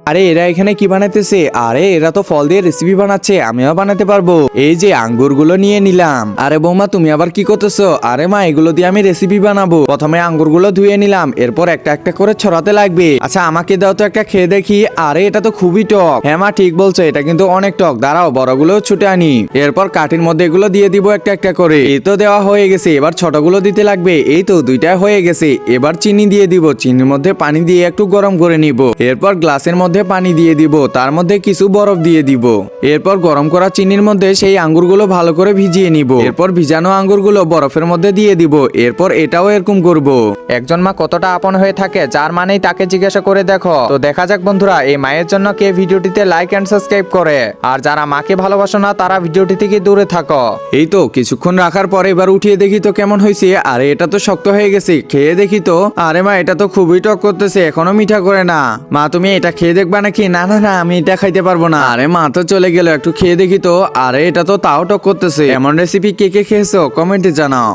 আরে এরা এখানে কি বানাইতেছে? আরে এরা তো ফল দিয়ে রেসিপি বানাচ্ছে, আমিও বানাতে পারবো। এই যে আঙ্গুরগুলো নিয়ে নিলাম। আরে বৌমা তুমি আবার কি করতেছো? আরে মা এগুলো দিয়ে আমি রেসিপি বানাবো। প্রথমে আঙ্গুরগুলো ধুয়ে নিলাম, এরপর একটা একটা করে ছড়াতে লাগবে। আচ্ছা আমাকে দাও তো একটা খেয়ে দেখি। আরে এটা তো খুবই টক। হ্যাঁ মা ঠিক বলছো, এটা কিন্তু অনেক টক। দাঁড়াও বড়গুলো ছুটে আনি। এরপর কাঠির মধ্যে এগুলো দিয়ে দিব একটা একটা করে। এই তো দেওয়া হয়ে গেছে, এবার ছোটগুলো দিতে লাগবে। এই তো দুইটা হয়ে গেছে। এবার চিনি দিয়ে দিব, চিনির মধ্যে পানি দিয়ে একটু গরম করে নিব। এরপর গ্লাসের মধ্যে পানি দিয়ে দিব, তার মধ্যে কিছু বরফ দিয়ে দিব। এরপর গরম করা চিনির মধ্যে সেই আঙ্গুরগুলো ভালো করে ভিজিয়ে নিব। এরপর ভিজানো আঙ্গুরগুলো বরফের মধ্যে দিয়ে দিব। এরপর এটাও এরকম করব। একজন মা কতটা আপন হয়ে থাকে, যার মানেই তাকে জিজ্ঞাসা করে দেখো। তো দেখা যাক বন্ধুরা, এই মায়ের জন্য কে ভিডিওটিতে লাইক এন্ড সাবস্ক্রাইব করে। আর যারা মাকে ভালোবাসো না তারা ভিডিওটি থেকে দূরে থাকো। এই তো কিছুক্ষণ রাখার পরে এবার উঠিয়ে দেখি তো কেমন হয়েছে। আরে এটা তো শক্ত হয়ে গেছে, খেয়ে দেখি তো। আরে মা এটা তো খুবই টক করতেছে, এখনো মিঠা করে না। মা তুমি এটা খেয়ে দেখবা নাকি? না না না আমি এটা খাইতে পারবো না। আরে মা তো চলে গেল, একটু খেয়ে দেখি তো। আরে এটা তো তাও টক করতেছে। এমন রেসিপি কে কে খেয়েছো কমেন্টে জানাও।